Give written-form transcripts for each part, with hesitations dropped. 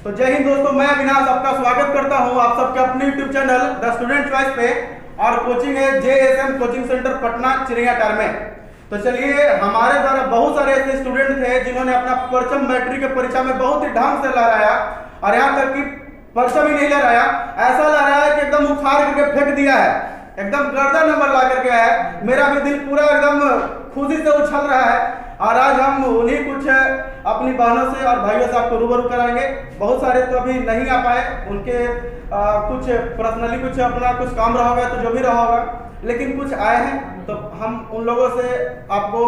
तो जय हिंद दोस्तों, मैं अविनाश आपका स्वागत करता हूं आप सबके अपने YouTube channel the student choice पे। और कोचिंग है JSM कोचिंग सेंटर पटना चिड़ियाटार में। तो चलिए, हमारे द्वारा बहुत सारे ऐसे स्टूडेंट थे जिन्होंने अपना परचम मैट्रिक की परीक्षा में बहुत ही ढंग से लहराया, और यहाँ तक कि परचम ही नहीं लहराया, ऐसा लहराया कि एकदम उखाड़ करके फेंक दिया है, एकदम गर्दा नंबर ला करके आया है। मेरा भी दिल पूरा एकदम खुशी से उछल रहा है। और आज हम उन्हीं कुछ अपनी बहनों से और भाइयों से आपको रूबरू कराएंगे। बहुत सारे तो अभी नहीं आ पाए, उनके कुछ पर्सनली कुछ अपना कुछ काम रहा होगा, तो जो भी रहा होगा, लेकिन कुछ आए हैं तो हम उन लोगों से आपको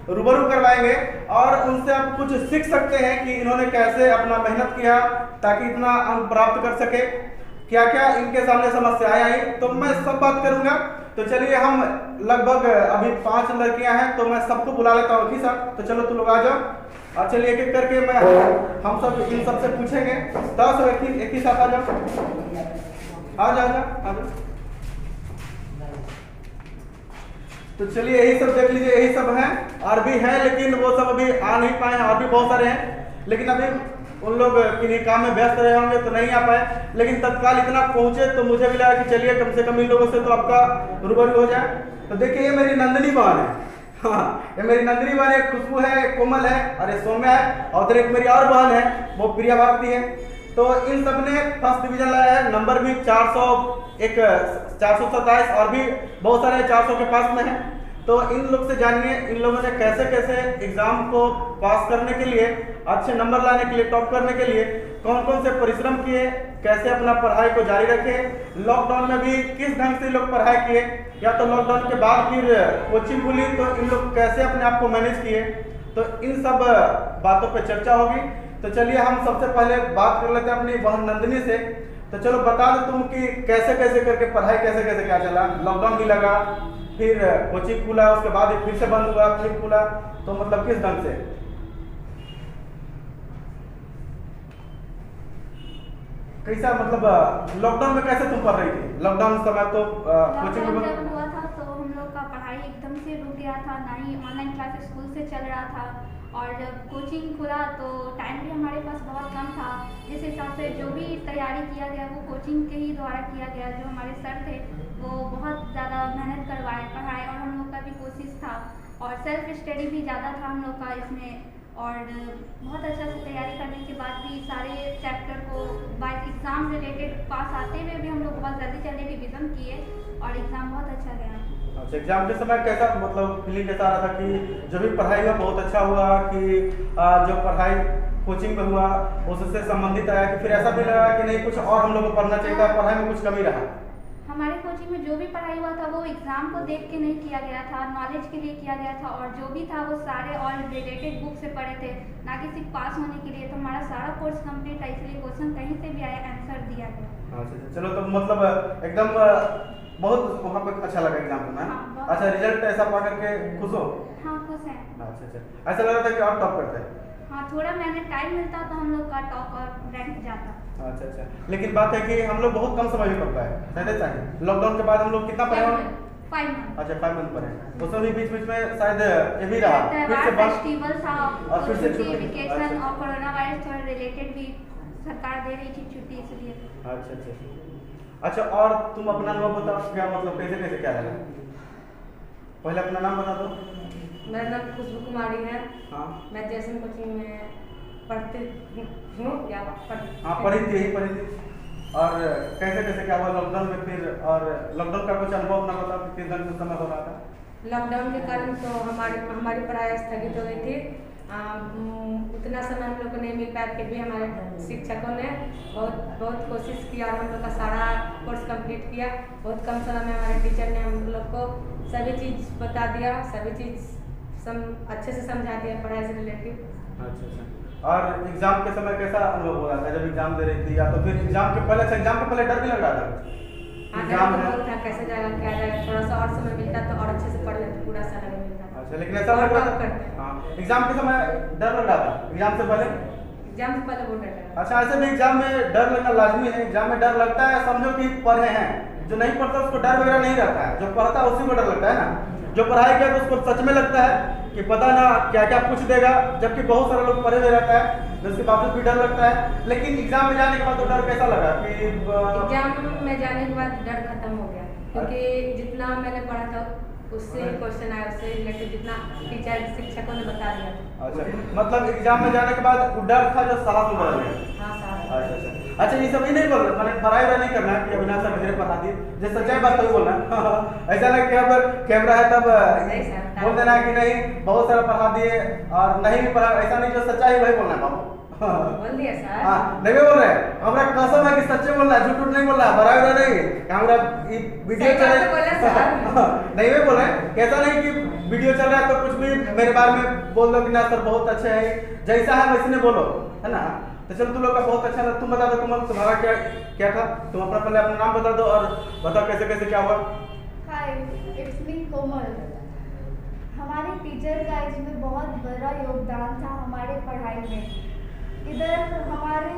रूबरू करवाएंगे और उनसे आप कुछ सीख सकते हैं कि इन्होंने कैसे अपना मेहनत किया ताकि इतना अंक प्राप्त कर सके, क्या क्या इनके सामने समस्याएं आई, तो मैं सब बात करूंगा। तो चलिए, हम लगभग अभी 5 लड़कियां हैं, तो मैं सबको बुला लेता हूँ एक ही साथ। तो चलो तुम लोग आ जाओ, और चलिए एक एक करके हम सब इन सबसे पूछेंगे। 10 व्यक्ति एक ही साथ आ जाओ, आ जाओ। तो चलिए, यही सब देख लीजिए, यही सब हैं और भी हैं, लेकिन वो सब अभी आ नहीं पाए हैं। और भी बहुत सारे हैं, लेकिन अभी उन लोग किन्हीं काम में व्यस्त रहे होंगे तो नहीं आ पाए। लेकिन तत्काल इतना पहुंचे तो मुझे भी लगा कि चलिए कम से कम इन लोगों से तो आपका रूबरू हो जाए। तो देखिए, ये मेरी नंदिनी बहन है। हाँ, ये मेरी नंदिनी बहन है, खुशबू है, कोमल है और ये सौम्या है। और उधर एक मेरी और बहन है, वो प्रिया भारती है। तो इन सब ने फर्स्ट डिवीजन लाया है, नंबर भी 427 और भी बहुत सारे 400 के पास में है। तो इन लोग से जानिए, इन लोगों ने कैसे कैसे एग्जाम को पास करने के लिए, अच्छे नंबर लाने के लिए, टॉप करने के लिए कौन कौन से परिश्रम किए, कैसे अपना पढ़ाई को जारी रखे, लॉकडाउन में भी किस ढंग से लोग पढ़ाई किए, या तो लॉकडाउन के बाद फिर कोचिंग खुली तो इन लोग कैसे अपने आप को मैनेज किए। तो इन सब बातों पर चर्चा होगी। तो चलिए, हम सबसे पहले बात कर लेते हैं अपनी बहन नंदिनी से। तो चलो बता दो तुम कि कैसे कैसे करके पढ़ाई, कैसे कैसे क्या चला, लॉकडाउन भी लगा, फिर कोचिंग खुला, उसके बाद फिर से बंद हुआ, फिर खुला, तो मतलब किस ढंग से, कैसा, मतलब लॉकडाउन में कैसे तुम पढ़ रही थी? लॉकडाउन समय तो कोचिंग जब हुआ था तो हम लोग का पढ़ाई एकदम से रुक गया था, ना ही ऑनलाइन क्लास स्कूल से चल रहा था। और जब कोचिंग खुला तो टाइम भी हमारे पास बहुत कम था। जिस हिसाब से जो भी तैयारी किया गया वो कोचिंग के ही द्वारा किया गया। जो हमारे सर थे वो बहुत ज़्यादा मेहनत करवाए, पढ़ाए, और हम लोग का भी कोशिश था और सेल्फ स्टडी भी ज़्यादा था हम लोग का इसमें। और बहुत अच्छा से तैयारी करने के बाद भी सारे चैप्टर को बाय एग्ज़ाम रिलेटेड पास आते हुए भी हम लोग बहुत जल्दी जल्दी रिविज़न किए और एग्ज़ाम बहुत अच्छा गया। अच्छा, एग्जाम के समय कैसा, मतलब फीलिंग कैसा आ रहा था कि जो भी पढ़ाई हुआ बहुत अच्छा हुआ, कि जो पढ़ाई कोचिंग में हुआ उससे संबंधित आया, कि फिर ऐसा भी लगा कि नहीं कुछ और हम लोग को पढ़ना चाहिए था, पढ़ाई में कुछ कमी रहा? हमारे कोचिंग में जो भी पढ़ाई हुआ था वो एग्ज़ाम को देख के नहीं किया गया था, नॉलेज के लिए किया गया था। और जो भी था वो सारे और रिलेटेड बुक से पढ़े थे, ना कि सिर्फ पास होने के लिए। तो हमारा सारा कोर्स कंप्लीट है, इसलिए क्वेश्चन कहीं से भी आया, आंसर दिया गया। अच्छा, चलो, तो मतलब एकदम बहुत वहाँ पे अच्छा लगा एग्जाम में। हाँ, अच्छा, रिजल्ट ऐसा पा करके खुश हो? हाँ, खुश हैं। अच्छा, ऐसा लग रहा था कि और टॉप करते हैं? हाँ, थोड़ा मैंने टाइम मिलता तो हम लोग का टॉप और रैंक जाता। अच्छा, लेकिन बात है कि हम लोग बहुत कम समय में पढ़ पाए, चाहिए लॉकडाउन के बाद हम लोग कितना पढ़े? 5 मंथ। अच्छा, 5 मंथ पढ़े। उसमें भी बीच में शायद ये भी रहा, फिर से फेस्टिवल था और फिर से छुट्टी, वेकेशन और कोरोना वायरस थोड़ा रिलेटेड भी सरकार दे रही थी छुट्टी, इसलिए। अच्छा, और तुम अपना अनुभव बताओ, क्या मतलब कैसे कैसे क्या लगा? पहले अपना नाम बता दो। मेरा नाम खुशबू कुमारी है। हाँ, मैं JSM कोचिंग में पढ़ती हूँ। पढ़ी थी। और कैसे कैसे क्या हुआ लॉकडाउन में फिर, और लॉकडाउन का कुछ अनुभव अपना बताओ कि किस ढंग से समय हो रहा था? लॉकडाउन के कारण तो हमारी पढ़ाई स्थगित हो गई थी। उतना समय हम लोग को नहीं मिल पाया, फिर भी हमारे शिक्षकों ने बहुत कोशिश की और हम लोग का सारा कोर्स कंप्लीट किया। बहुत कम समय में हमारे टीचर ने हम लोग को सभी चीज़ बता दिया, सभी चीज़ अच्छे से समझा दिया पढ़ाई से रिलेटेड। अच्छा, और एग्जाम के समय कैसा अनुभव हो रहा था जब एग्जाम दे रही थी, या तो फिर एग्जाम के पहले डर भी लग रहा था? एग्जाम था कैसे जाएगा, क्या जाएगा, थोड़ा सा और समय मिलता तो और अच्छे से पढ़ लेते, पूरा साल अगर मिलता। अच्छा, लेकिन ऐसा लग रहा था? हाँ, एग्जाम के समय डर लग रहा था? एग्जाम से पहले बहुत डर लगा। अच्छा, ऐसे भी एग्जाम में डर लगना लाजमी है। एग्जाम में डर लगता है, समझो कि पढ़े हैं। जो नहीं पढ़ता उसको डर वगैरह नहीं रहता है, जो पढ़ता है उसी को डर लगता है ना। जो पढ़ाई किया तो उसको सच में लगता है कि पता ना क्या क्या पूछ देगा, जबकि बहुत सारे लोग पढ़े हुए रहता है उसके बावजूद भी डर लगता है, लेकिन एग्जाम में जाने के बाद तो डर कैसा लगा कि एग्जाम में जाने के बाद डर खत्म हो गया, क्योंकि जितना मैंने पढ़ा था उससे क्वेश्चन आया, उससे रिलेटेड जितना टीचर शिक्षकों ने बता दिया था। अच्छा, मतलब एग्जाम में जाने के बाद वो डर था जो साहस में बदल गया। हाँ साहस। अच्छा, अच्छा ये सब ही नहीं बोल रहे, मैंने पढ़ाई नहीं करना है कि अविनाश सर मेरे पढ़ा दिए, जो सच्चाई बात तो ही बोलना है। ऐसा नहीं कि अब कैमरा है तब बोल देना है कि नहीं बहुत सारा पढ़ा दिए और नहीं भी पढ़ा, ऐसा नहीं, जो सच्चाई वही बोलना है बाबू। बोल दिया सर। हाँ नहीं बोल रहे हैं, हमारा कसम है कि सच्चे बोलना है, झूठ नहीं बोलना है, भरा नहीं। हमारा वीडियो चल रहा है नहीं भी बोल रहे हैं, कैसा नहीं कि वीडियो चल रहा है तो कुछ भी मेरे बारे में बोल दो कि ना सर बहुत अच्छे है, जैसा है वैसे नहीं बोलो, है ना। तो चलो तुम लोग का बहुत अच्छा लगा। तुम बता दो कोमल तुम्हारा क्या क्या था, तुम अपना पहले अपना नाम बता दो और बताओ कैसे कैसे क्या हुआ। हाय, इट्स मी कोमल। हमारे टीचर का इसमें बहुत बड़ा योगदान था हमारे पढ़ाई में। इधर हमारे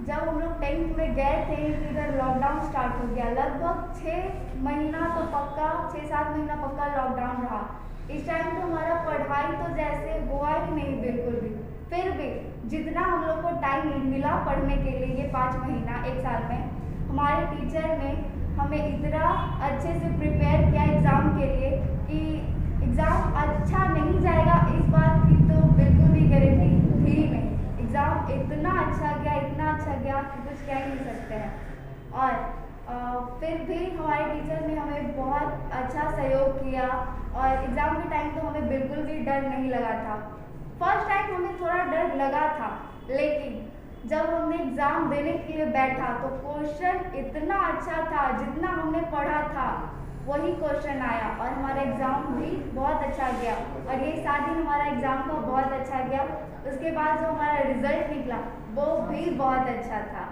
जब हम लोग 10th में गए थे, इधर लॉकडाउन स्टार्ट हो गया, लगभग 6 महीना तो पक्का, 6-7 महीना पक्का लॉकडाउन रहा। इस टाइम तो हमारा पढ़ाई तो जैसे हुआ ही नहीं बिल्कुल भी। फिर भी जितना हम लोग को टाइम मिला पढ़ने के लिए, ये 5 महीना 1 साल में, हमारे टीचर ने हमें इतना अच्छे से प्रिपेयर किया एग्ज़ाम के लिए कि एग्ज़ाम अच्छा नहीं जाएगा इस बात की तो बिल्कुल भी गारंटी थी ही नहीं। एग्ज़ाम इतना अच्छा गया कि कुछ कह नहीं सकते हैं। और फिर भी हमारे टीचर ने हमें बहुत अच्छा सहयोग किया और एग्ज़ाम के टाइम तो हमें बिल्कुल भी डर नहीं लगा था। फर्स्ट टाइम हमें थोड़ा डर लगा था, लेकिन जब हमने एग्ज़ाम देने के लिए बैठा तो क्वेश्चन इतना अच्छा था, जितना हमने पढ़ा था वही क्वेश्चन आया और हमारा एग्ज़ाम भी बहुत अच्छा गया। और ये 7 दिन हमारा एग्ज़ाम का बहुत अच्छा गया। उसके बाद जो हमारा रिजल्ट निकला वो भी बहुत अच्छा था।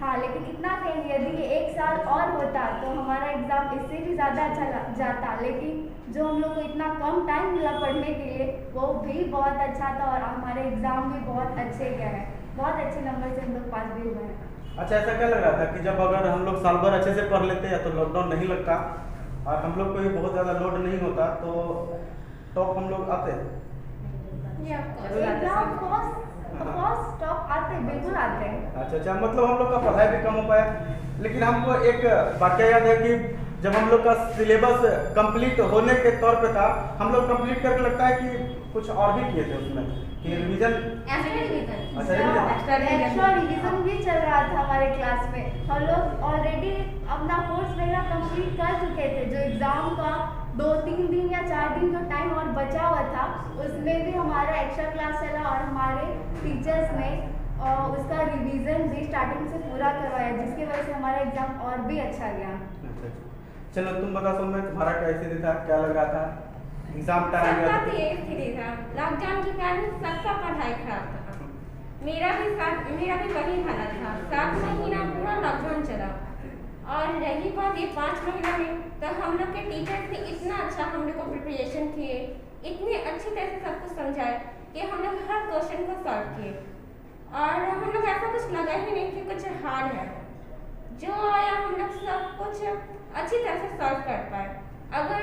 हाँ, लेकिन इतना कहीं यदि ये 1 साल और होता तो हमारा एग्ज़ाम इससे भी ज़्यादा अच्छा जाता, लेकिन जो हम लोग को इतना कम टाइम मिला पढ़ने के लिए वो भी बहुत अच्छा था और हमारे एग्ज़ाम भी बहुत अच्छे गए हैं, बहुत अच्छे नंबर से हम लोग पास भी हुए हैं। अच्छा, ऐसा क्या लग रहा था कि जब अगर हम लोग साल भर अच्छे से पढ़ लेते या तो लॉकडाउन नहीं लगता और हम लोग को भी बहुत ज़्यादा लोड नहीं होता तो टॉप हम लोग आते? एग्ज़ाम फर्स्ट टॉप आते, बिल्कुल आते हैं। अच्छा, मतलब हम लोग का पढ़ाई भी कम हो पाया, लेकिन हमको एक वाकया याद है कि जब हम लोग का सिलेबस कंप्लीट होने के तौर पे था, हम लोग कंप्लीट करके लगता है कि कुछ और भी किए थे उसमें कि रिवीजन, एक्स्ट्रा रिवीजन भी चल रहा था हमारे क्लास में। हम लोग ऑलरेडी अपना कोर्स वगैरह कंप्लीट कर चुके थे, जो एग्ज़ाम का 2-3 दिन या 4 दिन जो टाइम और बचा हुआ था उसमें भी हमारा एक्स्ट्रा क्लास चला और हमारे टीचर्स ने उसका रिवीजन भी स्टार्टिंग से पूरा करवाया, जिसकी वजह से हमारा एग्ज़ाम और भी अच्छा गया। अच्छा, चलो तुम बता सुन में तुम्हारा कैसे था, क्या लग रहा था एग्जाम टाइम? सबका तो एक ही था, लॉकडाउन के कारण सबका पढ़ाई खराब था। मेरा भी वही हालत था, 7 महीना पूरा लॉकडाउन चला। और रही बात ये 5 महीना में, तो हम लोग के टीचर्स ने इतना अच्छा हम लोग को प्रिपरेशन किए, इतने अच्छी तरह से सब कुछ समझाए कि हम लोग हर क्वेश्चन को सॉल्व किए और हम लोग ऐसा कुछ लगा ही नहीं कि कुछ हार्ड है। जो आया हम लोग सब कुछ अच्छी तरह से सॉल्व कर पाए। अगर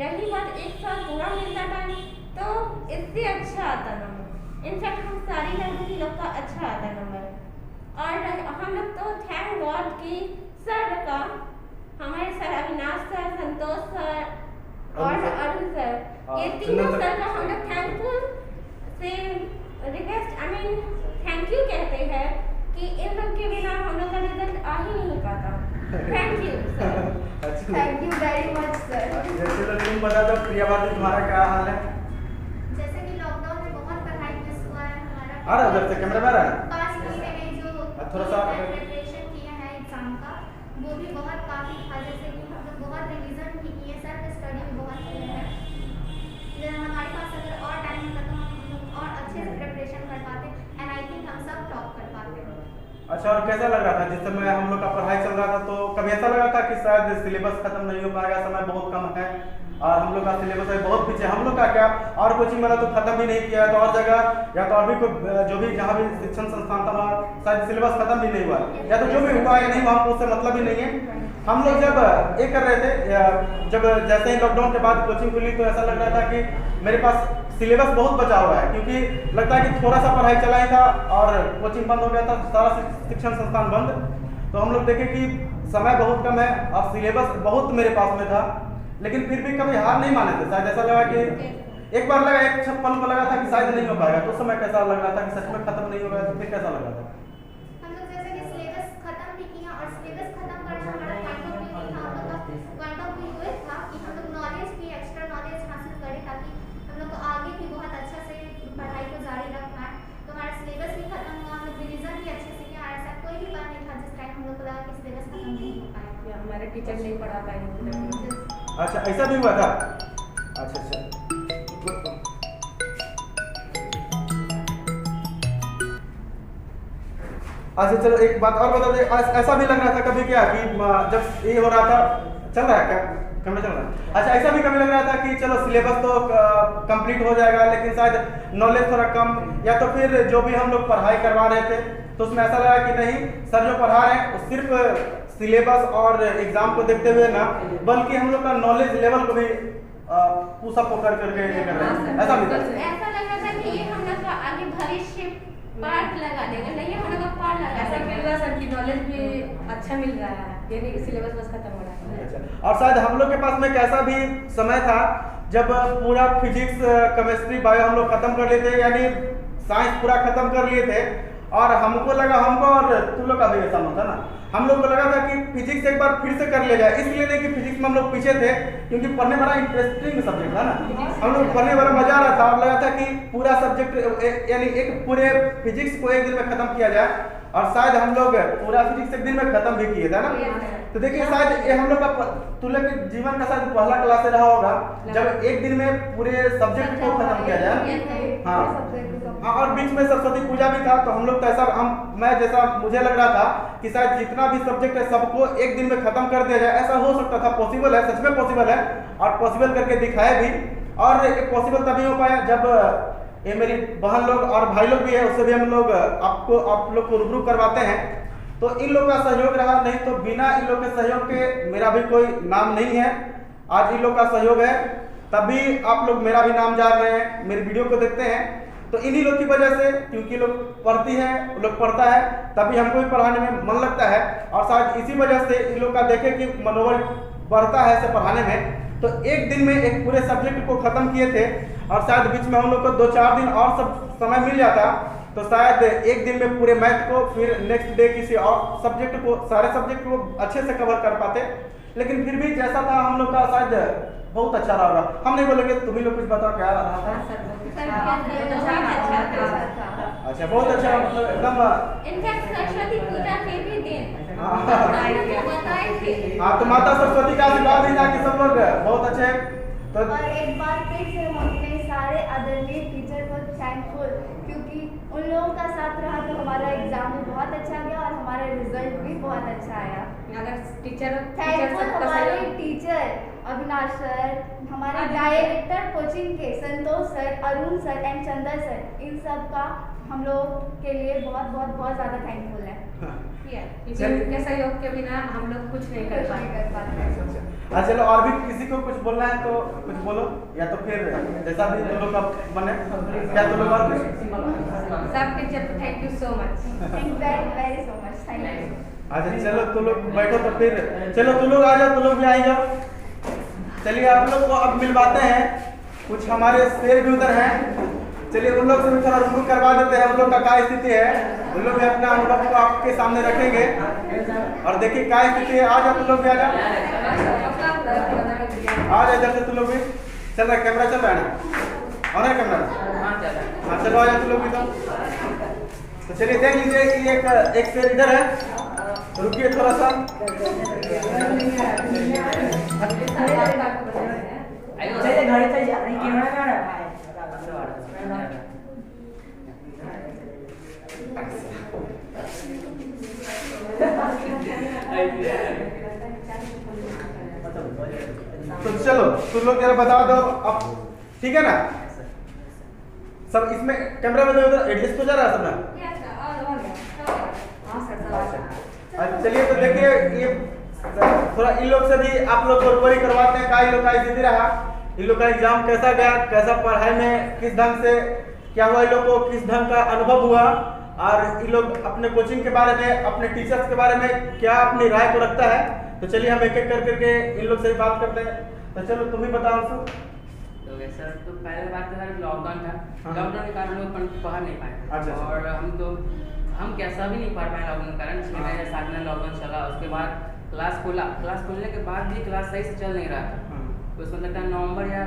रही बात 1 साल पूरा मिलता टाइम तो इससे अच्छा आता नंबर, इनफैक्ट हम सारी लड़की लोग का अच्छा आता नंबर। और हम लोग तो थैंक गॉड कि सर का, हमारे सर अविनाश सर, संतोष सर और अरुण सर, ये तीनों सर का हम लोग थैंकफुल से रिक्वेस्ट थैंक यू कहते हैं कि इन लोग के बिना हम लोग का रिजल्ट आ ही नहीं पाता। Thank you sir. Thank you very much sir. जैसे तुम बता दो प्रिया बात, तुम्हारा क्या हाल है? जैसे कि लॉकडाउन में बहुत पढ़ाई मिस हुआ है हमारा। आ रहा उधर से कैमरा में आ रहा है? 5 महीने में जो थोड़ा सा प्रिपरेशन किया है एग्जाम का वो भी बहुत काफ़ी था। जैसे कि हम लोग बहुत रिवीजन भी किए, सेल्फ स्टडी भी बहुत किए हैं। हमारे पास अगर और टाइम होता तो हम लोग और अच्छे से प्रिपरेशन कर पाते एंड आई थिंक हम सब टॉप कर पाते। अच्छा, और कैसा लग रहा था जिस समय हम लोग का पढ़ाई चल रहा था? तो कभी ऐसा लगा था कि शायद सिलेबस खत्म नहीं हो पाएगा, समय बहुत कम है, और हम लोग का सिलेबस है बहुत पीछे। हम लोग का क्या और कोचिंग वाला तो खत्म भी नहीं किया है, तो और जगह या तो और भी कोई जो भी जहाँ भी शिक्षण संस्थान था वहाँ शायद सिलेबस खत्म भी नहीं हुआ, या तो जो भी हुआ या नहीं हुआ हमको उससे मतलब ही नहीं है। हम लोग जब ये कर रहे थे, जब जैसे ही लॉकडाउन के बाद कोचिंग खुली तो ऐसा लग रहा था कि मेरे पास सिलेबस बहुत बचा हुआ है, क्योंकि लगता है कि थोड़ा सा पढ़ाई चला ही था और कोचिंग बंद हो गया था, सारा शिक्षण संस्थान बंद। तो हम लोग देखे कि समय बहुत कम है और सिलेबस बहुत मेरे पास में था, लेकिन फिर भी कभी हार नहीं माने थे। शायद ऐसा लगा कि एक बार लगा, एक पल पर लगा था कि शायद नहीं हो पाएगा, तो उस समय कैसा लग रहा था कि सच में खत्म नहीं होगा, तो फिर कैसा लगा था? हम लोग जैसे कि सिलेबस खत्म भी किया और सिलेबस खत्म करना हमारा पॉइंट ऑफ व्यू नहीं था, हम लोग का पॉइंट ऑफ व्यू ये था कि हम लोग नॉलेज भी एक्स्ट्रा नॉलेज हासिल करें ताकि हम लोग को आगे भी बहुत अच्छा से पढ़ाई को जारी रख पाए। तो हमारा सिलेबस भी खत्म हुआ, हम लोग रिवीजन भी अच्छे से किया और ऐसा कोई भी बात नहीं था जिस टाइम हम लोग को लगा कि सिलेबस खत्म नहीं हो पाएगा, हमारे टीचर नहीं पढ़ा पाएंगे। अच्छा ऐसा भी हुआ था? अच्छा अच्छा। अच्छा चलो एक बात और बता दे, ऐसा भी लग रहा था कभी क्या कि जब ये हो रहा था, चल रहा है क्या कैमरा चल रहा है? अच्छा ऐसा भी कभी लग रहा था कि चलो सिलेबस तो कंप्लीट हो जाएगा लेकिन शायद नॉलेज थोड़ा कम, या तो फिर जो भी हम लोग पढ़ाई करवा रहे थे तो उसमें ऐसा लगा कि नहीं सर जो पढ़ा रहे हैं वो सिर्फ सिलेबस और एग्जाम को देखते हुए ना, बल्कि हम लोग का नॉलेज लेवल को भी पुशअप करके ये कर रहे हैं, ऐसा भी था? ऐसा लग रहा था कि ये हम लोग का आगे भविष्य पार्ट लगा देगा, नहीं हम लोग का पार्ट लगा ऐसा मिल रहा है सर की नॉलेज भी अच्छा मिल रहा है, ये नहीं कि सिलेबस बस खत्म हो रहा है। अच्छा। और शायद हम लोग के पास में एक ऐसा भी समय था जब पूरा फिजिक्स केमिस्ट्री बायो हम लोग खत्म कर लिए थे, यानी साइंस पूरा खत्म कर लिए थे, और हमको लगा, हमको और तुम लोग का भी ऐसा मन था ना, हम लोग को लगा था कि फिजिक्स एक बार फिर से कर लिया जाए। इसलिए नहीं कि फिजिक्स में हम लोग पीछे थे, क्योंकि पढ़ने बड़ा इंटरेस्टिंग सब्जेक्ट था ना, हम लोग पढ़ने बड़ा मजा आ रहा था और लगा था कि पूरा सब्जेक्ट यानी एक पूरे फिजिक्स को एक दिन में खत्म किया जाए, और शायद हम लोग पूरा फिजिक्स एक दिन में खत्म भी किए थे ना। तो देखिए शायद ये हम लोग का तुम लोग के जीवन का शायद पहला क्लास रहा होगा जब एक दिन में पूरे सब्जेक्ट को खत्म किया जाए। हाँ हाँ, और बीच में सरस्वती पूजा भी था, तो हम लोग तो ऐसा मैं जैसा मुझे लग रहा था कि शायद जितना भी सब्जेक्ट है सबको एक दिन में खत्म कर दिया जाए, ऐसा हो सकता था, पॉसिबल है, सच में पॉसिबल है, और पॉसिबल करके दिखाया भी। और ये पॉसिबल तभी हो पाया जब ये मेरी बहन लोग और भाई लोग भी है, उससे भी हम लोग आप लोग को रूबरू करवाते हैं, तो इन लोग का सहयोग रहा, नहीं तो बिना इन लोग के सहयोग के मेरा भी कोई नाम नहीं है। आज इन लोग का सहयोग है तभी आप लोग मेरा भी नाम जान रहे हैं, मेरे वीडियो को देखते हैं, तो इन्हीं लोग की वजह से, क्योंकि लोग पढ़ती है, लोग पढ़ता है, तभी हमको भी पढ़ाने में मन लगता है, और शायद इसी वजह से इन लोग का देखे कि मनोबल बढ़ता है इसे पढ़ाने में। तो एक दिन में एक पूरे सब्जेक्ट को खत्म किए थे, और शायद बीच में हम लोग को 2-4 दिन और सब समय मिल जाता तो शायद एक दिन में पूरे मैथ को, फिर नेक्स्ट डे किसी और सब्जेक्ट को, सारे सब्जेक्ट को अच्छे से कवर कर पाते। लेकिन फिर भी जैसा था हम लोग का शायद बहुत अच्छा रहा होगा। हम नहीं बोलेंगे, तुम ही लोग कुछ बताओ क्या रहा था? अच्छा बहुत अच्छा, मतलब एकदम इनफैक्ट सरस्वती पूजा के भी दिन बताए थे। हाँ, तो माता सरस्वती का आशीर्वाद ही था कि सब लोग बहुत अच्छे हैं। तो और एक बार फिर से हम अपने सारे आदरणीय टीचर को थैंकफुल, क्योंकि उन लोगों का साथ रहा तो हमारा एग्जाम भी बहुत अच्छा गया और हमारा रिजल्ट भी बहुत अच्छा आया। अगर टीचर थैंकफुल हमारे टीचर अविनाश सर, हमारे डायरेक्टर कोचिंग के Santosh sir, Arun sir and Chandar sir, इन सब का हम लोग के लिए बहुत बहुत बहुत ज़्यादा थैंकफुल है। इनके सहयोग के बिना हम लोग कुछ नहीं कर पाते। अच्छा चलो, और भी किसी को कुछ बोलना है तो कुछ बोलो, या तो फिर जैसा भी तुम लोग का मन है, क्या तुम लोग और कुछ? सब टीचर को thank you so much, thank very so much, thank you. अच्छा चलो तुम लोग बैठो, तो फिर चलो तुम लोग आ जाओ, तुम लोग भी आई जाओ। चलिए आप लोग को अब मिलवाते हैं, कुछ हमारे शेर भी उधर हैं, चलिए उन लोग से भी थोड़ा रूबरू करवा देते हैं, उन लोग का क्या स्थिति है, उन लोग भी अपना अनुभव को आपके सामने रखेंगे और देखिए क्या स्थिति है। आ जाओ तुम लोग भी, आ जाओ इधर से तुम लोग भी। चल रहा है कैमरा, चल रहा है ना, ऑन है कैमरा? हाँ चलो आ जाओ तुम लोग भी। तो चलिए देख लीजिए कि एक शेर इधर है, रुकिए थोड़ा सा। तो चलो तुम लोग जरा बता दो अब, ठीक है ना? सब इसमें कैमरा में उधर एडजस्ट हो जा रहा है सब ना? चलिए तो देखिए ये थोड़ा इन लोग से भी आप लोग कोई करवाते हैं, का इन लोग का स्थिति रहा, इन लोग का एग्जाम कैसा गया, कैसा पढ़ाई में किस ढंग से क्या हुआ, इन लोग को किस ढंग का अनुभव हुआ, और इन लोग अपने कोचिंग के बारे में, अपने टीचर्स के बारे में क्या अपनी राय को रखता है। तो चलिए हम एक एक कर करके इन लोग से बात करते हैं। तो चलो तुम ही बताओ सर। तो सर तो पहले बात तो सर लॉकडाउन था, लॉकडाउन के कारण लोग पढ़ नहीं पाए। अच्छा। और हम कैसा भी नहीं पढ़ पाए लॉकडाउन के कारण। 6 महीने 7 महीने लॉकडाउन चला, उसके बाद क्लास खुलने के बाद भी क्लास सही से चल नहीं रहा था। तो उसमें लगता है नवंबर या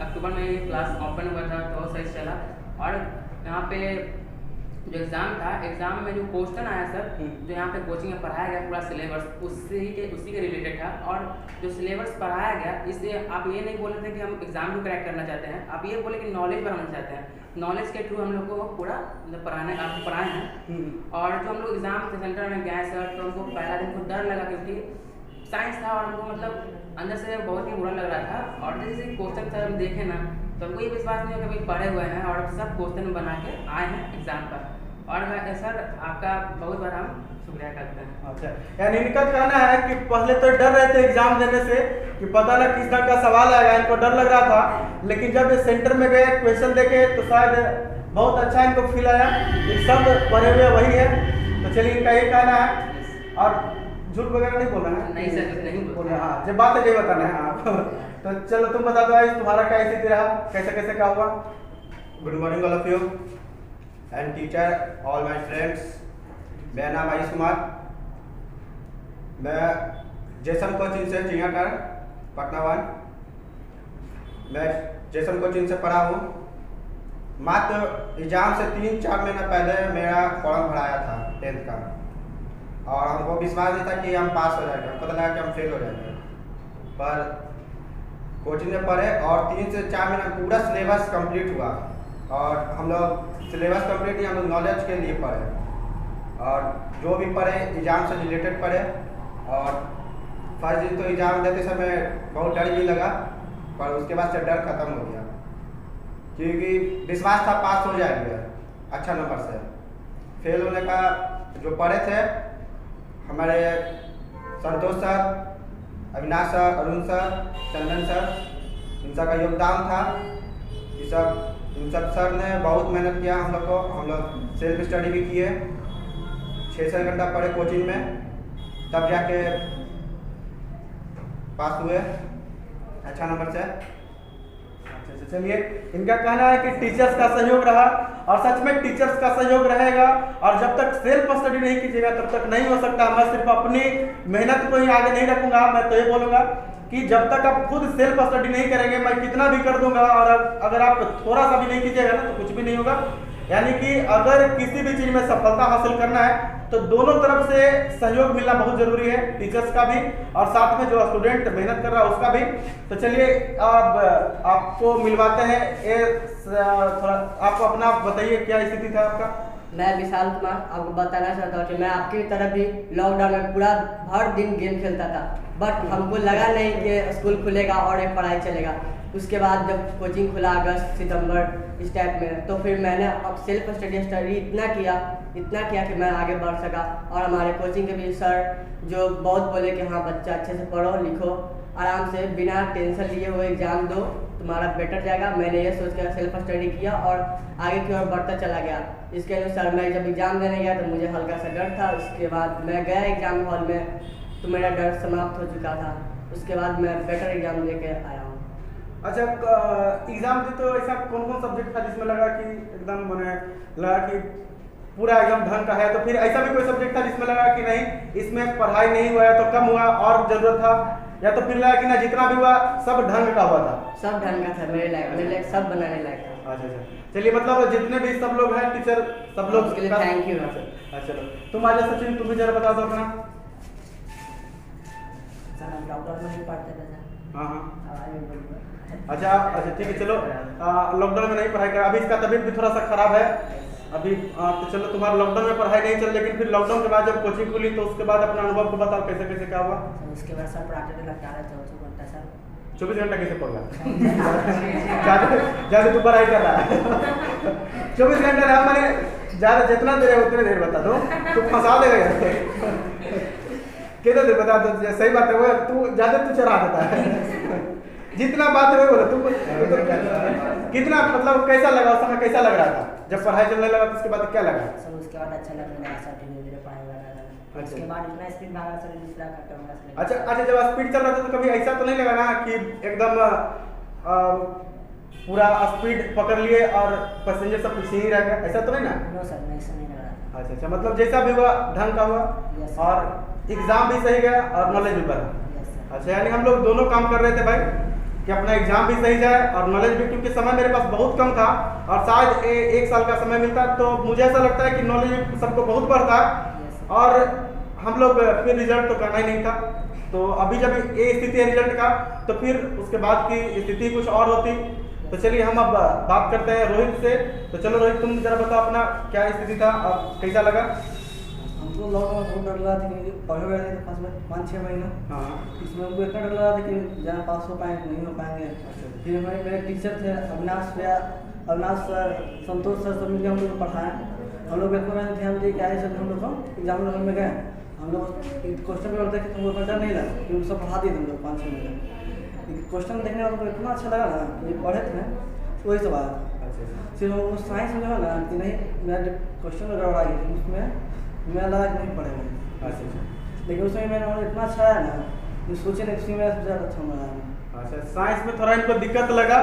अक्टूबर में ये क्लास ओपन हुआ था तो सही से चला। और यहाँ पे जो एग्ज़ाम था, एग्ज़ाम में जो क्वेश्चन आया सर, जो यहाँ पे कोचिंग में पढ़ाया गया पूरा सिलेबस उसी के रिलेटेड था। और जो सिलेबस पढ़ाया गया, इससे आप ये नहीं बोल रहे थे कि हम एग्ज़ाम को क्रैक करना चाहते हैं, आप ये बोले कि नॉलेज बढ़ाना चाहते हैं। नॉलेज के थ्रू हम लोग को पूरा मतलब पढ़ाए हैं। और जो हम लोग एग्ज़ाम के सेंटर में गए सर, तो हमको पहला दिन को डर लगा क्योंकि साइंस था और हमको मतलब अंदर से बहुत ही बुरा लग रहा था। और जैसे क्वेश्चन सर हम देखें ना तो हमको ये विश्वास नहीं है कि पढ़े हुए हैं और सब क्वेश्चन बना के आए हैं एग्जाम पर। और सर आपका बहुत बार हम शुक्रिया करते हैं। अच्छा, यानी इनका कहना है कि पहले तो डर रहे थे एग्जाम देने से कि पता ना किस ढंग का सवाल आएगा, इनको डर लग रहा था। लेकिन जब ये सेंटर में गए, क्वेश्चन देखे तो शायद बहुत अच्छा इनको फील आया कि सब पढ़े हुए वही है। तो चलिए इनका ये कहना है और झूठ वगैरह नहीं बोलना है। नहीं सर, नहीं बोलना। हाँ, जब बात है ये बताना है आपको। तो चलो तुम बता दो आज तुम्हारा क्या स्थिति रहा, कैसे कैसे क्या हुआ। Good morning all of you and teacher, all my friends. मेरा नाम आयुष कुमार, मैं जेसन कोचिंग से चिड़ियाघर पटना 1। मैं जेसन कोचिंग से पढ़ा हूँ। मात्र एग्जाम से 3-4 महीना पहले मेरा फॉर्म भराया था 10th का, और हमको विश्वास नहीं था कि हम पास हो जाएंगे, हमको तो लगा कि हम फेल हो जाएंगे। पर कोचिंग में पढ़े और 3 से 4 महीना पूरा सिलेबस कंप्लीट हुआ। और हम लोग सिलेबस कंप्लीट नहीं, हम लोग नॉलेज के लिए पढ़े और जो भी पढ़े एग्ज़ाम से रिलेटेड पढ़े। और फर्स्ट दिन तो एग्ज़ाम देते समय बहुत डर भी लगा, पर उसके बाद से डर खत्म हो गया क्योंकि विश्वास था पास हो जाएंगे अच्छा नंबर से। फेल होने का जो पढ़े थे हमारे Santosh sir, Avinash sir, Arun sir, Chandan sir, इन सब का योगदान था। इन सब सर ने बहुत मेहनत किया हम लोग को। हम लोग सेल्फ स्टडी भी किए, 6 घंटा पढ़े कोचिंग में, तब जाके पास हुए अच्छा नंबर से। अच्छा, चलिए इनका कहना है कि टीचर्स का सहयोग रहा, और सच में टीचर्स का सहयोग रहेगा। और जब तक सेल्फ स्टडी नहीं कीजिएगा तब तक नहीं हो सकता। मैं सिर्फ अपनी मेहनत को ही आगे नहीं रखूंगा, मैं तो ये बोलूंगा कि जब तक आप खुद सेल्फ स्टडी नहीं करेंगे, मैं कितना भी कर दूंगा, और अगर आप थोड़ा सा भी नहीं कीजिएगा ना तो कुछ भी नहीं होगा। यानी कि अगर किसी भी चीज़ में सफलता हासिल करना है तो दोनों तरफ से सहयोग मिलना बहुत जरूरी है, टीचर्स का भी और साथ में जो स्टूडेंट मेहनत कर रहा है उसका भी। तो चलिए अब आपको मिलवाते हैं। ये थोड़ा आपको अपना बताइए क्या स्थिति था आपका। मैं विशाल कुमार, आपको बताना चाहता हूँ कि मैं आपकी तरह भी लॉकडाउन में पूरा भर दिन गेम खेलता था, बट हमको लगा नहीं कि स्कूल खुलेगा और एक पढ़ाई चलेगा। उसके बाद जब कोचिंग खुला अगस्त सितंबर इस टाइप में, तो फिर मैंने अब सेल्फ स्टडी इतना किया कि मैं आगे बढ़ सका। और हमारे कोचिंग के भी सर जो बहुत बोले कि हाँ बच्चा अच्छे से पढ़ो लिखो, आराम से बिना टेंशन लिए वो एग्ज़ाम दो, तुम्हारा बेटर जाएगा। मैंने ये सोच कर सेल्फ स्टडी किया और आगे की ओर बढ़ता चला गया। इसके अनुसार मैं जब एग्ज़ाम देने गया तो मुझे हल्का सा डर था। उसके बाद मैं गया एग्ज़ाम हॉल में तो मेरा डर समाप्त हो चुका था। उसके बाद मैं बेटर एग्ज़ाम दे के आया हूँ। अच्छा, एग्जाम दी तो ऐसा कौन कौन सब्जेक्ट था जिसमें लगा कि एकदम मैंने लगा कि पूरा एकदम ढंग का है, तो फिर ऐसा भी कोई सब्जेक्ट था जिसमें लगा कि नहीं इसमें पढ़ाई नहीं हुआ है तो कम हुआ और जरूरत था, या तो फिर लगा कि ना जितना भी हुआ सब ढंग का हुआ था? सब ढंग का था, मेरे लायक सब बनाने लायक था। अच्छा, चलिए मतलब जितने भी सब लोग हैं टीचर सब लोग उसके लिए थैंक यू। अच्छा, चलो तुम आ जाओ सचिन, तुम भी जरा बता दो अपना। लॉकडाउन में नहीं पढ़ते थे। अच्छा ठीक है, चलो लॉकडाउन में नहीं पढ़ाई करा, अभी इसका तबीयत भी थोड़ा सा खराब है अभी तो चलो तुम्हारा लॉकडाउन में पढ़ाई नहीं चल, लेकिन फिर लॉकडाउन के बाद जब कोचिंग खुली तो उसके बाद अपना अनुभव को बताओ, कैसे कैसे क्या हुआ? उसके बाद सर पढ़ाते थे लगता है 24 घंटा सर। 24 घंटा कैसे पढ़ रहा? ज़्यादा तू पढ़ाई कर रहा है। 24 घंटा रहा मैंने ज़्यादा, जितना देर है उतने देर बता दो, तू फंसा देगा। कितना देर बता दो, सही बात है वो, तू ज़्यादा तू चढ़ा देता है। जितना बात है वो बोलो तू। कितना मतलब कैसा लगा उस समय, कैसा लग रहा था जब पढ़ाई चलने लगा तो उसके बाद क्या लगा? सर उसके बाद अच्छा लगने लगा सर, धीरे धीरे पढ़ाई बढ़ा लगा। उसके बाद इतना स्पीड भागा सर, दूसरा कट्टा होगा। अच्छा, जब स्पीड चल रहा था तो कभी ऐसा तो नहीं लगा ना कि एकदम पूरा स्पीड पकड़ लिए और पैसेंजर सब पीछे ही रह गया, ऐसा तो नहीं ना? नो सर, नहीं ऐसा नहीं लगा। अच्छा, मतलब जैसा भी हुआ ढंग का हुआ और एग्जाम भी सही गया और नॉलेज भी बढ़ा। अच्छा, यानी हम लोग दोनों काम कर रहे थे भाई कि अपना एग्जाम भी सही जाए और नॉलेज भी, क्योंकि समय मेरे पास बहुत कम था और शायद 1 साल का समय मिलता तो मुझे ऐसा लगता है कि नॉलेज सबको बहुत बढ़ता और हम लोग फिर रिजल्ट तो करना ही नहीं था। तो अभी जब ये स्थिति है रिजल्ट का, तो फिर उसके बाद की स्थिति कुछ और होती। तो चलिए हम अब बात करते हैं रोहित से। तो चलो रोहित, तुम जरा बताओ अपना क्या स्थिति था और कैसा लगा? हमको लॉकडाउन बहुत डर लगा था कि पढ़े हुए थे 5-6 महीना। हाँ, इसमें हमको इतना डर लगा था कि जहाँ पास हो पाएंगे नहीं हो पाएंगे। फिर हमारे मेरे टीचर थे अविनाश सर, संतोष सर, सब मिलकर हम लोग को पढ़ाएं। हम लोग बिल्कुल मैंने ध्यान दिया कि आए सर हम लोग को एग्जाम हॉल में गए, हम लोग क्वेश्चन पेपर देखे तो हमको डर नहीं लगा क्योंकि सब पढ़ा दिए थे हम लोग 5-6 महीने। क्वेश्चन देखने वालों को इतना अच्छा लगा ना कि पढ़े थे वही सब आया। फिर हम साइंस में जो है ना कि नहीं, मेरा क्वेश्चन में गड़बड़ा गई थी, उसमें मेरा लगा कि नहीं पढ़ेगा। अच्छा, लेकिन उसमें मैंने इतना अच्छा आया ना, मैं सोचे नहीं उसमें मेरा ज़्यादा अच्छा लगा। अच्छा, साइंस में थोड़ा इनको दिक्कत लगा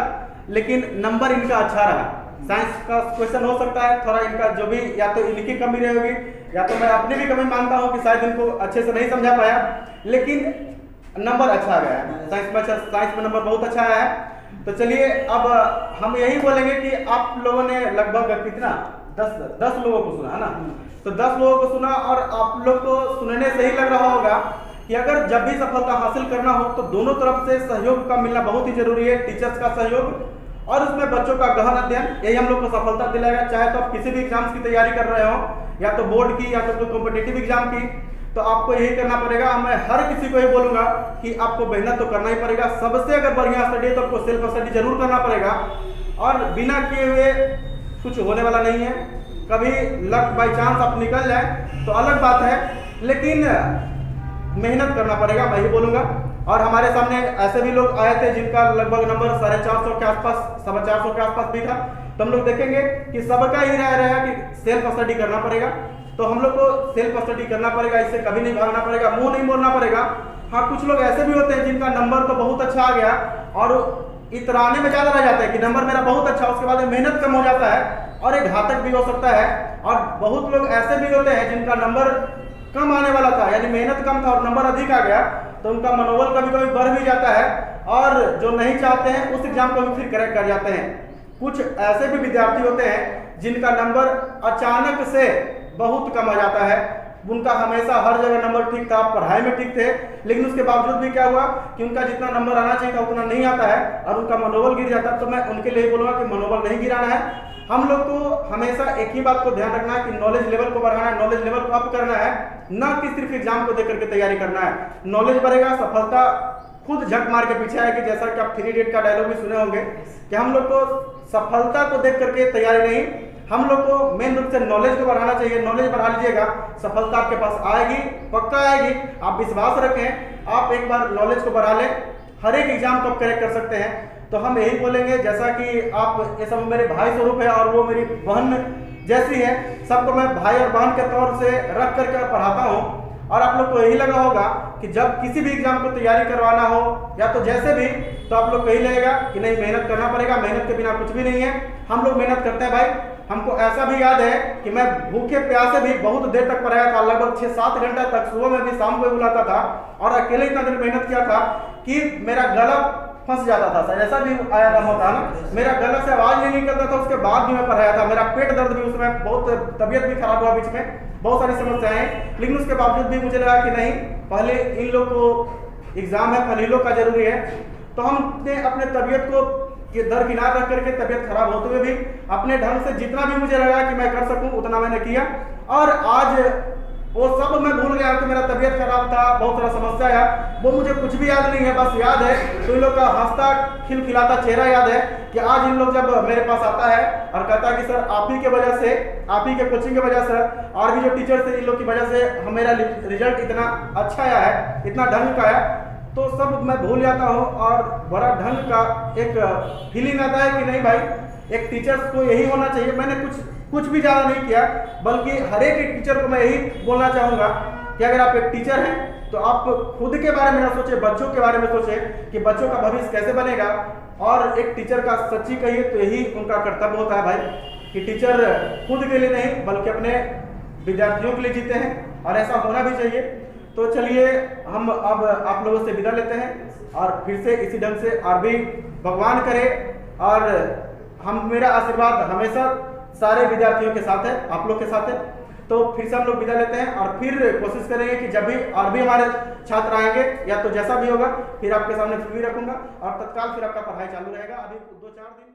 लेकिन नंबर इनका अच्छा रहा। साइंस का क्वेश्चन हो सकता है थोड़ा इनका जो भी, या तो इनकी कमी रही होगी या तो मैं अपनी भी कमी मानता हूँ कि शायद इनको अच्छे से नहीं समझा पाया, लेकिन नंबर अच्छा आ गया साइंस में। अच्छा, साइंस में नंबर बहुत अच्छा आया है। तो चलिए अब हम यही बोलेंगे कि आप लोगों ने लगभग कितना 10 लोगों को सुना है ना? तो 10 लोगों को सुना और आप लोग को सुनने से ही लग रहा होगा कि अगर जब भी सफलता हासिल करना हो तो दोनों तरफ से सहयोग का मिलना बहुत ही जरूरी है। टीचर्स का सहयोग और उसमें बच्चों का गहन अध्ययन, यही हम लोग को सफलता दिलाएगा। चाहे तो आप किसी भी एग्जाम्स की तैयारी कर रहे हो, या तो बोर्ड की या तो कोई कॉम्पिटिटिव एग्जाम की, तो आपको यही करना पड़ेगा। मैं हर किसी को ये बोलूंगा कि आपको मेहनत तो करना ही पड़ेगा। सबसे अगर बढ़िया स्टडी है तो आपको सेल्फ स्टडी जरूर करना पड़ेगा और बिना किए हुए कुछ होने वाला नहीं है। कभी लक बाई चांस आप निकल जाए तो अलग बात है, लेकिन मेहनत करना पड़ेगा, मैं ही बोलूंगा। और हमारे सामने ऐसे भी लोग आए थे जिनका लगभग नंबर 450 के आसपास, 450 के आसपास भी था। तो हम लोग देखेंगे कि सबका ही राय रहेगा कि सेल्फ स्टडी करना पड़ेगा। तो हम लोग को सेल्फ स्टडी करना पड़ेगा, इससे कभी नहीं भागना पड़ेगा, मुंह नहीं मोड़ना पड़ेगा। हाँ, कुछ लोग ऐसे भी होते हैं जिनका नंबर तो बहुत अच्छा आ गया और इतराने में ज्यादा रह जाता है कि नंबर मेरा बहुत अच्छा, उसके बाद मेहनत कम हो जाता है और एक घातक भी हो सकता है। और बहुत लोग ऐसे भी होते हैं जिनका नंबर कम आने वाला था, यानी मेहनत कम था और नंबर अधिक आ गया, तो उनका मनोबल कभी कभी बढ़ भी जाता है और जो नहीं चाहते हैं उस एग्जाम को भी फिर क्रैक कर जाते हैं। कुछ ऐसे भी विद्यार्थी होते हैं जिनका नंबर अचानक से बहुत कम आ जाता है। उनका हमेशा हर जगह नंबर ठीक था, पढ़ाई में ठीक थे, लेकिन उसके बावजूद भी क्या हुआ कि उनका जितना नंबर आना चाहिए था उतना नहीं आता है और उनका मनोबल गिर जाता है। तो मैं उनके लिए बोलूँगा कि मनोबल नहीं गिराना है। हम लोग को हमेशा एक ही बात को ध्यान रखना है कि नॉलेज लेवल को बढ़ाना है, नॉलेज लेवल को अप करना है, न कि सिर्फ एग्जाम को देकर के तैयारी करना है। नॉलेज बढ़ेगा, सफलता खुद झक मार के पीछे आएगी। जैसा कि आप 3 इडियट का डायलॉग भी सुने होंगे कि हम लोग को सफलता को देख करके तैयारी नहीं, हम लोग को मेन रूप से नॉलेज को बढ़ाना चाहिए। नॉलेज बढ़ा लीजिएगा, सफलता आपके पास आएगी, पक्का आएगी। आप विश्वास रखें, आप एक बार नॉलेज को बढ़ा लें, हर एक एग्जाम को आप क्रैक कर सकते हैं। तो हम यही बोलेंगे, जैसा कि आप ये सब मेरे भाई स्वरूप है और वो मेरी बहन जैसी है, सबको मैं भाई और बहन के तौर से रख करके पढ़ाता हूँ। और आप लोग को यही लगा होगा कि जब किसी भी एग्जाम को तैयारी करवाना हो या तो जैसे भी, तो आप लोग को यही लगेगा कि नहीं, मेहनत करना पड़ेगा, मेहनत के बिना कुछ भी नहीं है। हम लोग मेहनत करते हैं भाई। हमको ऐसा भी याद है कि मैं भूखे प्यासे भी बहुत देर तक पढ़ाया था, लगभग 6-7 घंटा तक, सुबह में भी शाम को भी बुलाता था और अकेले इतना देर मेहनत किया था कि मेरा गला फंस जाता था। सर ऐसा भी आया दम होता ना, मेरा गला से आवाज नहीं निकलता था, उसके बाद भी मैं पढ़ाया था। मेरा पेट दर्द भी उसमें, बहुत तबीयत भी खराब हुआ बीच में, बहुत सारी समस्याएं, लेकिन उसके बावजूद भी मुझे लगा कि नहीं, पहले इन लोग को एग्जाम है, पहले लोग का जरूरी है। तो हमने अपने तबीयत को कि दरकिनार रख करके तबीयत खराब होते हुए भी अपने ढंग से जितना भी मुझे लगा कि मैं कर सकूं उतना मैंने किया। और आज वो सब मैं भूल गया कि मेरा तबीयत खराब था, बहुत सारा समस्या है, वो मुझे कुछ भी याद नहीं है। बस याद है तो इन लोग का हंसता खिलखिलाता चेहरा याद है कि आज इन लोग जब मेरे पास आता है और कहता है कि सर आप ही के वजह से, आप ही के कोचिंग के वजह से और भी जो टीचर थे इन लोग की वजह से मेरा रिजल्ट इतना अच्छा आया है, इतना ढंग का आया, तो सब मैं भूल जाता हूँ और बड़ा ढंग का एक फीलिंग आता है कि नहीं भाई एक टीचर्स को यही होना चाहिए। मैंने कुछ भी ज़्यादा नहीं किया, बल्कि हर एक टीचर को मैं यही बोलना चाहूँगा कि अगर आप एक टीचर हैं तो आप खुद के बारे में ना सोचें, बच्चों के बारे में सोचें कि बच्चों का भविष्य कैसे बनेगा। और एक टीचर का सच्ची कहिए तो यही उनका कर्तव्य होता है भाई कि टीचर खुद के लिए नहीं बल्कि अपने विद्यार्थियों के लिए जीते हैं और ऐसा होना भी चाहिए। तो चलिए हम अब आप लोगों से विदा लेते हैं और फिर से इसी ढंग से और भी भगवान करे और हम मेरा आशीर्वाद हमेशा सारे विद्यार्थियों के साथ है, आप लोग के साथ है। तो फिर से हम लोग विदा लेते हैं और फिर कोशिश करेंगे कि जब भी और भी हमारे छात्र आएंगे या तो जैसा भी होगा फिर आपके सामने फिर भी रखूंगा और तत्काल फिर आपका पढ़ाई चालू रहेगा। अभी 2-4 दिन